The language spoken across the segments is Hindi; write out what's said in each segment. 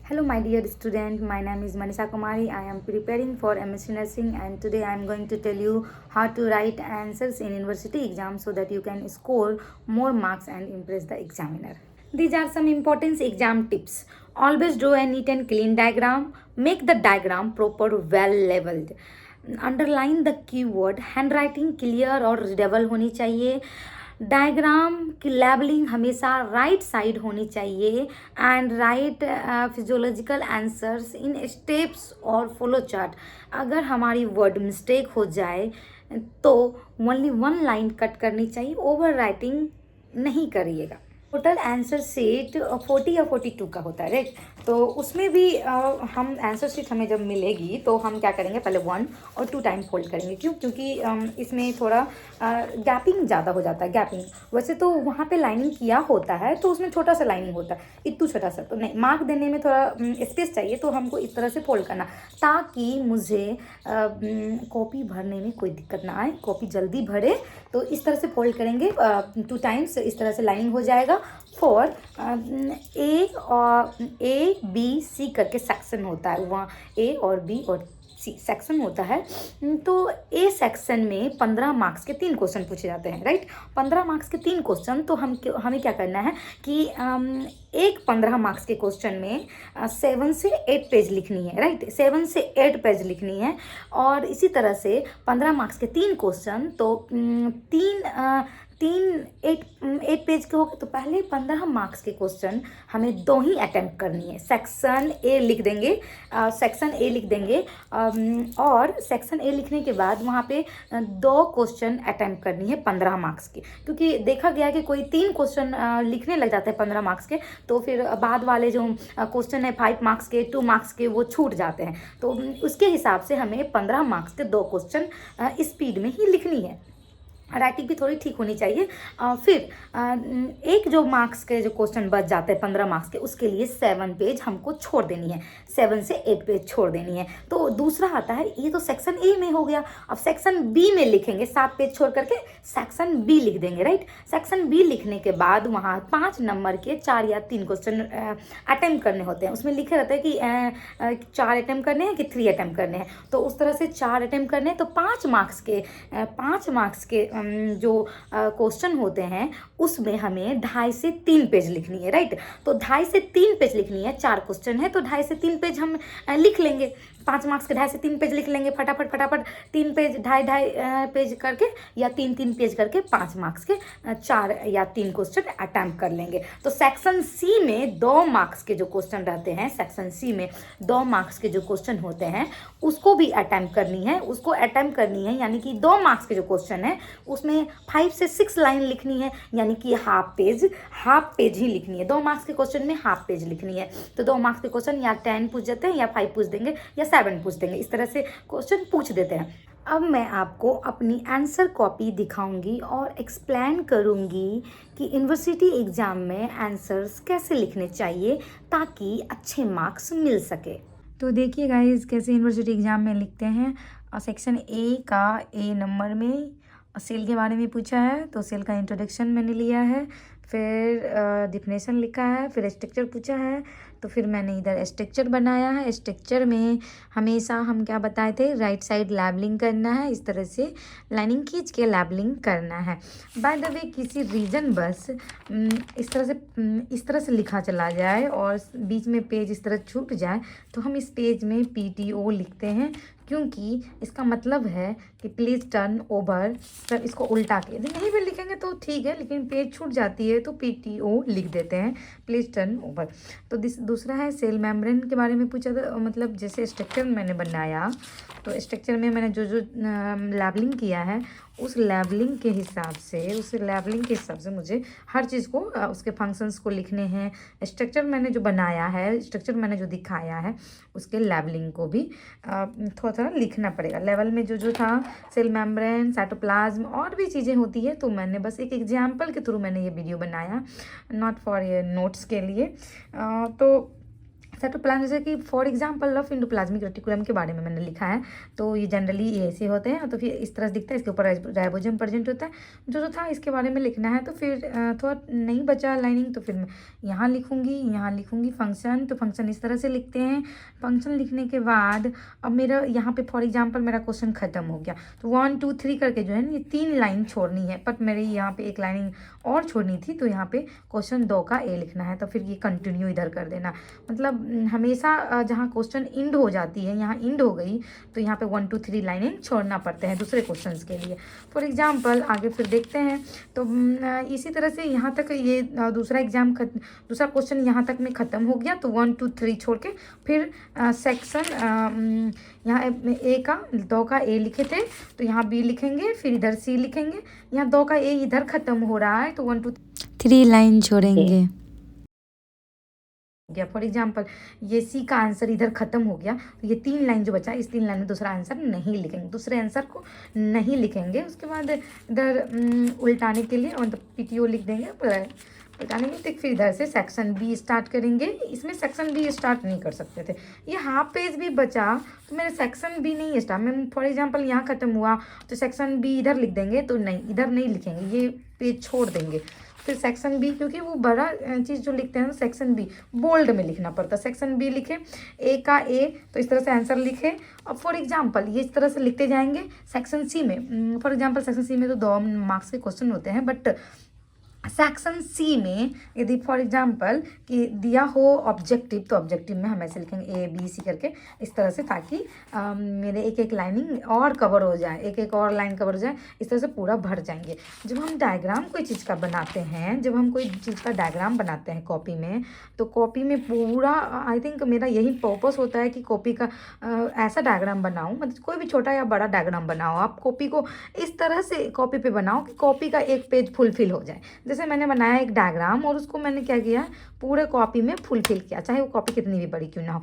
Hello, my dear student. My name is Manisha Kumari. I am preparing for MSc Nursing, and today I am going to tell you how to write answers in university exam so that you can score more marks and impress the examiner. These are some important exam tips. Always draw a neat and clean diagram. Make the diagram proper, well leveled. Underline the keyword. Handwriting clear और readable होनी चाहिए. डायग्राम की लेबलिंग हमेशा राइट साइड होनी चाहिए and right physiological answers in steps और फ्लो चार्ट. अगर हमारी वर्ड मिस्टेक हो जाए तो ओनली वन लाइन कट करनी चाहिए, ओवर राइटिंग नहीं करिएगा. टोटल आंसर शीट 40 या 42 का होता है, राइट. तो उसमें भी हम आंसर शीट हमें जब मिलेगी तो हम क्या करेंगे, पहले 1 और 2 टाइम फोल्ड करेंगे. क्यों? क्योंकि इसमें थोड़ा गैपिंग ज़्यादा हो जाता है. गैपिंग वैसे तो वहाँ पे लाइनिंग किया होता है तो उसमें छोटा सा लाइनिंग होता है, इतना छोटा सा तो नहीं. मार्क देने में थोड़ा स्पेस चाहिए तो हमको इस तरह से फोल्ड करना ताकि मुझे कॉपी भरने में कोई दिक्कत ना आए, कॉपी जल्दी भरे. तो इस तरह से फोल्ड करेंगे 2 टाइम्स, इस तरह से लाइनिंग हो जाएगा. फॉर ए बी सी करके सेक्शन होता है, वहाँ ए और बी और सी सेक्शन होता है. तो ए सेक्शन में 15 मार्क्स के 3 क्वेश्चन पूछे जाते हैं, राइट. 15 मार्क्स के 3 क्वेश्चन. तो हमें क्या करना है कि एक 15 मार्क्स के क्वेश्चन में 7 से 8 पेज लिखनी है, राइट. 7 से 8 पेज लिखनी है. और इसी तरह से 15 मार्क्स के 3 क्वेश्चन तो 8 पेज के हो गए. तो पहले 15 मार्क्स के क्वेश्चन हमें 2 ही अटेम्प्ट करनी है. सेक्शन ए लिख देंगे, और सेक्शन ए लिखने के बाद वहाँ पे 2 क्वेश्चन अटेम्प्ट करनी है 15 मार्क्स की. क्योंकि देखा गया कि कोई 3 क्वेश्चन लिखने लग जाते हैं 15 मार्क्स के, तो फिर बाद वाले जो क्वेश्चन है 5 मार्क्स के, 2 मार्क्स के, वो छूट जाते हैं. तो उसके हिसाब से हमें 15 मार्क्स के 2 क्वेश्चन स्पीड में ही लिखनी है. राइटिंग भी थोड़ी ठीक होनी चाहिए. फिर एक जो मार्क्स के जो क्वेश्चन बच जाते हैं 15 मार्क्स के, उसके लिए 7 पेज हमको छोड़ देनी है, 7 से 8 पेज छोड़ देनी है. तो दूसरा आता है, ये तो सेक्शन ए में हो गया. अब सेक्शन बी में लिखेंगे, 7 पेज छोड़ करके सेक्शन बी लिख देंगे, राइट. सेक्शन बी लिखने के बाद वहाँ 5 नंबर के 4 या 3 क्वेश्चन अटेम्प्ट करने होते हैं. उसमें लिखे रहते हैं कि 4 अटेम्प्ट करने हैं कि 3 अटेम्प्ट करने हैं. तो उस तरह से 4 अटेम्प्ट करने हैं. तो 5 मार्क्स के जो क्वेश्चन होते हैं उसमें हमें 2.5 से 3 पेज लिखनी है, राइट. तो 2.5 से 3 पेज लिखनी है. 4 क्वेश्चन है तो 2.5 से 3 पेज हम लिख लेंगे. 5 मार्क्स के 2.5 से 3 पेज लिख लेंगे फटाफट 3 पेज 2.5 पेज करके, या 3 पेज करके 5 मार्क्स के 4 या 3 क्वेश्चन अटैम्प्ट कर लेंगे. तो सेक्शन सी में 2 मार्क्स के जो क्वेश्चन रहते हैं, सेक्शन सी में 2 मार्क्स के जो क्वेश्चन होते हैं उसको भी अटैम्प्ट करनी है. यानी कि 2 मार्क्स के जो क्वेश्चन है उसमें 5 से 6 लाइन लिखनी है, यानी कि हाफ पेज ही लिखनी है. 2 मार्क्स के क्वेश्चन में हाफ पेज लिखनी है. तो 2 मार्क्स के क्वेश्चन या 10 पूछ देते हैं, या 5 पूछ देंगे, या 7 पूछ देंगे. इस तरह से क्वेश्चन पूछ देते हैं. अब मैं आपको अपनी आंसर कॉपी दिखाऊंगी और एक्सप्लेन करूंगी कि यूनिवर्सिटी एग्ज़ाम में आंसर्स कैसे लिखने चाहिए ताकि अच्छे मार्क्स मिल सके. तो देखिए गाइस कैसे यूनिवर्सिटी एग्ज़ाम में लिखते हैं. सेक्शन ए का ए नंबर में सेल के बारे में पूछा है, तो सेल का इंट्रोडक्शन मैंने लिया है. फिर डिफिनेशन लिखा है. फिर स्ट्रक्चर पूछा है, तो फिर मैंने इधर स्ट्रक्चर बनाया है. स्ट्रक्चर में हमेशा हम क्या बताए थे, राइट साइड लैबलिंग करना है. इस तरह से लाइनिंग खींच के लैबलिंग करना है. बाय द वे किसी रीजन बस इस तरह से लिखा चला जाए और बीच में पेज इस तरह छूट जाए तो हम इस पेज में PTO लिखते हैं, क्योंकि इसका मतलब है कि प्लीज़ टर्न ओवर. पर इसको उल्टा के यदि नहीं भी लिखेंगे तो ठीक है, लेकिन पेज छूट जाती है तो PTO लिख देते हैं, प्लीज़ टर्न ओवर. तो दूसरा है सेल मेम्ब्रेन के बारे में पूछा था. मतलब जैसे स्ट्रक्चर मैंने बनाया तो स्ट्रक्चर में मैंने जो लैबलिंग किया है उस लैबलिंग के हिसाब से मुझे हर चीज़ को उसके फंक्शंस को लिखने हैं. स्ट्रक्चर मैंने जो बनाया है, स्ट्रक्चर मैंने जो दिखाया है उसके लैबलिंग को भी थोड़ा थोड़ा लिखना पड़ेगा. लेवल में जो था सेल मेम्ब्रेन, साइटोप्लाज्म और भी चीज़ें होती है. तो मैंने बस एक एग्जाम्पल के थ्रू मैंने ये वीडियो बनाया, नॉट फॉर ये नोट्स के लिए. तो साइटोप्लाज्म जैसे कि for example of endoplasmic reticulum के बारे में मैंने लिखा है, तो ये जनरली ये ऐसे होते हैं, तो फिर इस तरह से दिखता है, इसके ऊपर राइबोसोम प्रेजेंट होता है। जो जो था इसके बारे में लिखना है, तो फिर थोड़ा नहीं बचा लाइनिंग, तो फिर मैं यहाँ लिखूँगी फंक्शन। तो फंक्शन इस तरह से लिखते हैं। फंक्शन लिखने के बाद अब मेरा यहाँ पे फॉर एग्जाम्पल मेरा क्वेश्चन खत्म हो गया, तो 1 2 3 करके जो है ना ये 3 लाइन छोड़नी है, बट मेरे यहाँ पे एक लाइनिंग और छोड़नी थी, तो यहाँ पे क्वेश्चन 2 का ए लिखना है। तो फिर ये कंटिन्यू इधर कर देना, मतलब हमेशा जहाँ क्वेश्चन इंड हो जाती है, यहाँ इंड हो गई, तो यहाँ पे 1 2 3 लाइनें छोड़ना पड़ते हैं दूसरे क्वेश्चन के लिए। फॉर एग्जाम्पल आगे फिर देखते हैं, तो इसी तरह से यहाँ तक ये दूसरा क्वेश्चन यहाँ तक में ख़त्म हो गया, तो 1 2 3 छोड़ के फिर सेक्शन यहाँ ए का 2 का ए लिखे थे, तो यहाँ बी लिखेंगे, फिर इधर सी लिखेंगे। यहाँ 2 का ए इधर ख़त्म हो रहा है, तो 1 2 3 लाइन छोड़ेंगे गया। फॉर एग्जाम्पल ये सी का आंसर इधर खत्म हो गया, तो ये 3 लाइन जो बचा, इस 3 लाइन में दूसरा आंसर नहीं लिखेंगे, दूसरे आंसर को नहीं लिखेंगे। उसके बाद इधर उल्टाने के लिए मतलब पीटीओ लिख देंगे, उल्टाने के लिए। फिर इधर से सेक्शन बी स्टार्ट करेंगे। इसमें सेक्शन बी स्टार्ट नहीं कर सकते थे, ये हाफ पेज भी बचा, तो मेरे सेक्शन बी नहीं स्टार्ट, मैं फॉर एग्जाम्पल यहाँ खत्म हुआ तो सेक्शन बी इधर लिख देंगे, तो नहीं, इधर नहीं लिखेंगे, ये पेज छोड़ देंगे। फिर सेक्शन बी, क्योंकि वो बड़ा चीज़ जो लिखते हैं सेक्शन बी बोल्ड में लिखना पड़ता है। सेक्शन बी लिखे, ए का ए, तो इस तरह से आंसर लिखे। अब फॉर एग्जांपल ये इस तरह से लिखते जाएंगे। सेक्शन सी में फॉर एग्जांपल सेक्शन सी में तो 2 मार्क्स के क्वेश्चन होते हैं, बट सेक्शन सी में यदि फॉर एग्जांपल कि दिया हो ऑब्जेक्टिव, तो ऑब्जेक्टिव में हम ऐसे लिखेंगे ए बी सी करके इस तरह से, ताकि मेरे एक एक लाइनिंग और कवर हो जाए, एक एक और लाइन कवर हो जाए, इस तरह से पूरा भर जाएंगे। जब हम डायग्राम कोई चीज़ का बनाते हैं, जब हम कोई चीज़ का डायग्राम बनाते हैं कॉपी में, तो कॉपी में पूरा आई थिंक मेरा यही पर्पस होता है कि कॉपी का ऐसा डायग्राम बनाऊँ, मतलब कोई भी छोटा या बड़ा डायग्राम बनाओ, आप कॉपी को इस तरह से कॉपी पे बनाओ कि कॉपी का एक पेज फुलफिल हो जाए। जैसे मैंने बनाया एक डायग्राम और उसको मैंने क्या किया, पूरे कॉपी में फुलफिल किया, चाहे वो कॉपी कितनी भी बड़ी क्यों ना हो।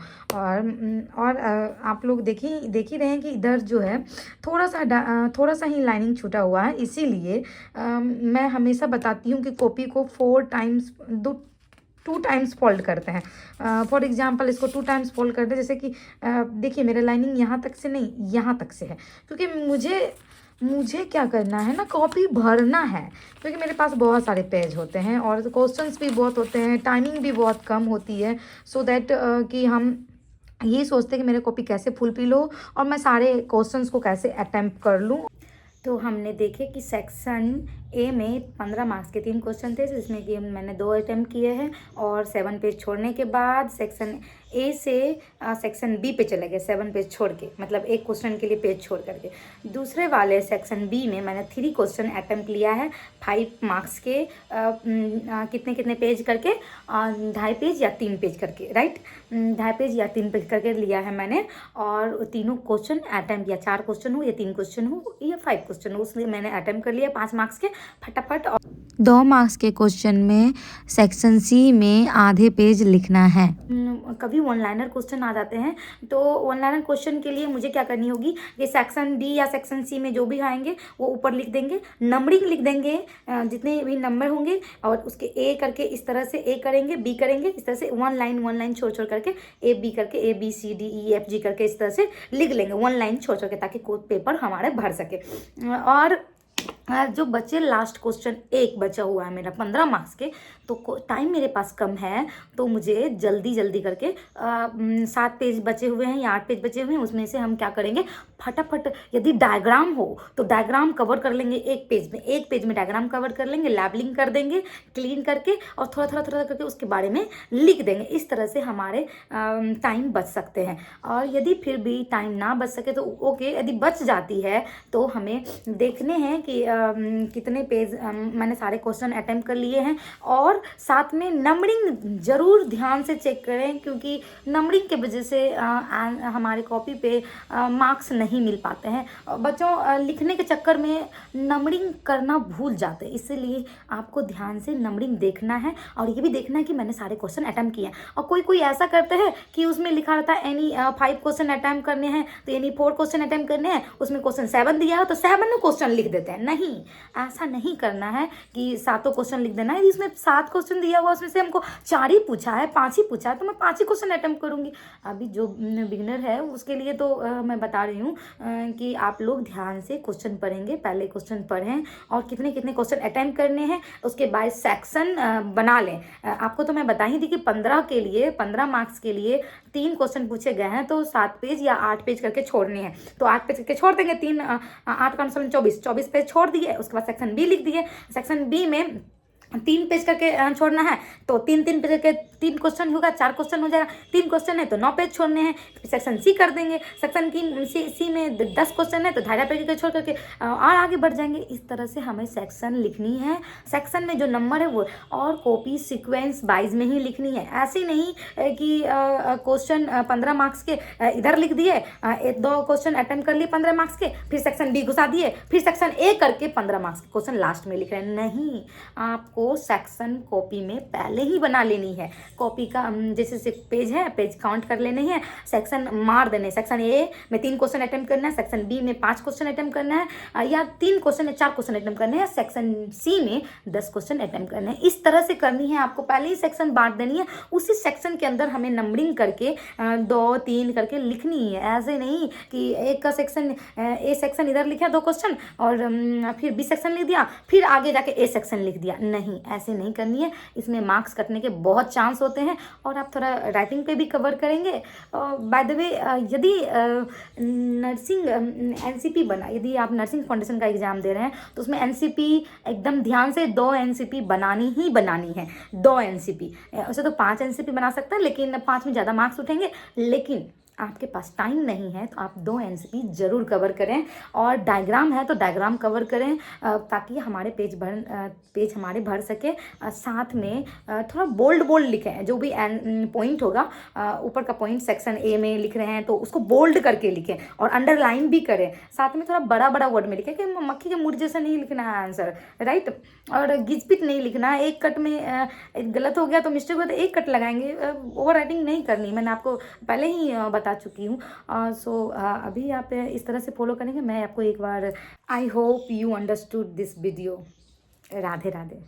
और आप लोग देख ही रहे हैं कि इधर जो है थोड़ा सा ही लाइनिंग छूटा हुआ है, इसीलिए मैं हमेशा बताती हूँ कि कॉपी को 2 टाइम्स फोल्ड करते हैं। फॉर एग्जांपल इसको 2 टाइम्स फोल्ड करते हैं, जैसे कि देखिए मेरा लाइनिंग यहाँ तक से नहीं, यहाँ तक से है, क्योंकि मुझे क्या करना है ना, कॉपी भरना है, क्योंकि मेरे पास बहुत सारे पेज होते हैं और क्वेश्चंस भी बहुत होते हैं, टाइमिंग भी बहुत कम होती है, सो दैट कि हम ये सोचते हैं कि मेरे कॉपी कैसे फुलफिल हो और मैं सारे क्वेश्चंस को कैसे अटेम्प्ट कर लूँ। तो हमने देखे कि सेक्शन ए में 15 मार्क्स के 3 क्वेश्चन थे, जिसमें कि मैंने 2 अटैम्प्ट किए हैं, और 7 पेज छोड़ने के बाद सेक्शन ए से सेक्शन बी पे चले गए 7 पेज छोड़ के, मतलब एक क्वेश्चन के लिए पेज छोड़ करके। दूसरे वाले सेक्शन बी में मैंने 3 क्वेश्चन अटैम्प्ट लिया है 5 मार्क्स के, कितने पेज करके, 2.5 पेज या 3 पेज करके, राइट, 2.5 पेज या 3 पेज करके लिया है मैंने। और तीनों क्वेश्चन अटैम्प्ट, या 4 क्वेश्चन हो या 3 क्वेश्चन हो या 5 क्वेश्चन हो, उसमें मैंने अटैम्प्ट कर लिया 5 मार्क्स के फटाफट। और 2 मार्क्स के क्वेश्चन में सेक्शन सी में आधे पेज लिखना है। कभी 1 लाइनर क्वेश्चन आ जाते हैं, तो 1 लाइनर क्वेश्चन के लिए मुझे क्या करनी होगी कि सेक्शन डी या सेक्शन सी में जो भी आएंगे वो ऊपर लिख देंगे, नंबरिंग लिख देंगे जितने भी नंबर होंगे, और उसके ए करके इस तरह से ए करेंगे, बी करेंगे, इस तरह से 1 लाइन छोड़ करके ए बी करके A B C D E F G करके इस तरह से लिख लेंगे 1 लाइन छोड़ के, ताकि पेपर हमारे भर सके। और जो बचे लास्ट क्वेश्चन एक बचा हुआ है मेरा 15 मार्क्स के, तो टाइम मेरे पास कम है, तो मुझे जल्दी करके 7 पेज बचे हुए हैं या 8 पेज बचे हुए हैं, उसमें से हम क्या करेंगे फटाफट, यदि डायग्राम हो तो डायग्राम कवर कर लेंगे एक पेज में डायग्राम कवर कर लेंगे, लेबलिंग कर देंगे क्लीन करके, और थोड़ा करके उसके बारे में लिख देंगे। इस तरह से हमारे टाइम बच सकते हैं। और यदि फिर भी टाइम ना बच सके तो ओके, यदि बच जाती है तो हमें देखने हैं कि कितने पेज मैंने सारे क्वेश्चन अटेम्प्ट कर लिए हैं, और साथ में नंबरिंग ज़रूर ध्यान से चेक करें, क्योंकि नंबरिंग के वजह से हमारे कॉपी पे मार्क्स नहीं मिल पाते हैं। बच्चों लिखने के चक्कर में नंबरिंग करना भूल जाते हैं, इसलिए आपको ध्यान से नंबरिंग देखना है, और ये भी देखना है कि मैंने सारे क्वेश्चन अटेम्प्ट किए हैं। और कोई ऐसा करते हैं कि उसमें लिखा रहता है एनी 5 क्वेश्चन अटेम्प्ट करने हैं, तो एनी 4 क्वेश्चन अटेम्प्ट करने हैं, उसमें क्वेश्चन 7 दिया हो तो 7 क्वेश्चन लिख देते हैं। नहीं, नहीं, ऐसा नहीं करना है कि सातों क्वेश्चन लिख देना है। इसमें 7 क्वेश्चन दिया हुआ, उसमें से हमको 4 ही पूछा है, 5 ही पूछा है, तो मैं 5 ही क्वेश्चन अटेम्प्ट करूँगी। अभी जो बिगिनर है उसके लिए तो मैं बता रही हूँ कि आप लोग ध्यान से क्वेश्चन पढ़ेंगे, पहले क्वेश्चन पढ़ें और कितने कितने क्वेश्चन अटेम्प्ट करने हैं, उसके बाद सेक्शन बना लें। आपको तो मैं बता ही दी कि 15 मार्क्स के लिए 3 क्वेश्चन पूछे गए हैं, तो 7 पेज या 8 पेज करके छोड़ने हैं। तो 8 पेज करके छोड़ देंगे, 8 का 24 पेज छोड़ दिए। उसके बाद सेक्शन बी लिख दिए। सेक्शन बी में 3 पेज करके छोड़ना है, तो 3 पेज करके 3 क्वेश्चन होगा, 4 क्वेश्चन हो जाएगा। 3 क्वेश्चन है तो 9 पेज छोड़ने हैं। फिर सेक्शन सी कर देंगे। सेक्शन सी में 10 क्वेश्चन है तो 2.5 पेज करके छोड़ करके और आगे बढ़ जाएंगे। इस तरह से हमें सेक्शन लिखनी है। सेक्शन में जो नंबर है वो और कॉपी सीक्वेंस वाइज में ही लिखनी है। ऐसे नहीं कि क्वेश्चन 15 मार्क्स के इधर लिख दिए, 2 क्वेश्चन अटेम्प्ट कर लिए 15 मार्क्स के, फिर सेक्शन बी घुसा दिए, फिर सेक्शन ए करके 15 मार्क्स के क्वेश्चन लास्ट में लिख रहे हैं। नहीं, आपको सेक्शन कॉपी में पहले ही बना लेनी है। कॉपी का जैसे पेज है, पेज काउंट कर लेने हैं, सेक्शन मार देने। सेक्शन ए में 3 क्वेश्चन अटेम्प्ट करना है, सेक्शन बी में 5 क्वेश्चन अटेम्प्ट करना है, या 3 क्वेश्चन या 4 क्वेश्चन अटेम्प्ट करने हैं, सेक्शन सी में 10 क्वेश्चन अटेम्प्ट करने हैं। इस तरह से करनी है। आपको पहले ही सेक्शन बांट देनी है, उसी सेक्शन के अंदर हमें नंबरिंग करके 2, 3 करके लिखनी है। ऐसे नहीं कि एक का सेक्शन ए सेक्शन इधर लिखा 2 क्वेश्चन और फिर बी सेक्शन लिख दिया, फिर आगे जाके ए सेक्शन लिख दिया। नहीं, ऐसे नहीं करनी है। इसमें मार्क्स कटने के बहुत चांस होते हैं। और आप थोड़ा राइटिंग पे भी कवर करेंगे। बाय द वे, यदि नर्सिंग एनसीपी बना, यदि आप नर्सिंग फाउंडेशन का एग्जाम दे रहे हैं तो उसमें एनसीपी एकदम ध्यान से 2 एनसीपी बनानी ही बनानी है। 2 एनसीपी, वैसे तो 5 एनसीपी बना सकते हैं, लेकिन 5 में ज़्यादा मार्क्स उठेंगे। लेकिन आपके पास टाइम नहीं है तो आप 2 एनसीपी जरूर कवर करें। और डायग्राम है तो डायग्राम कवर करें, ताकि हमारे पेज हमारे भर सके। साथ में थोड़ा बोल्ड लिखें। जो भी पॉइंट होगा, ऊपर का पॉइंट सेक्शन ए में लिख रहे हैं तो उसको बोल्ड करके लिखें और अंडरलाइन भी करें। साथ में थोड़ा बड़ा वर्ड में लिखें कि मक्खी के मुड़ जैसा नहीं लिखना है आंसर, राइट। और घिचपिच नहीं लिखना है। एक कट में गलत हो गया तो मिस्टेक हुआ तो एक कट लगाएंगे। ओवर राइटिंग नहीं करनी, मैंने आपको पहले ही बता चुकी हूँ। सो अभी आप इस तरह से फॉलो करेंगे। मैं आपको एक बार, I hope you understood this video. Radhe Radhe.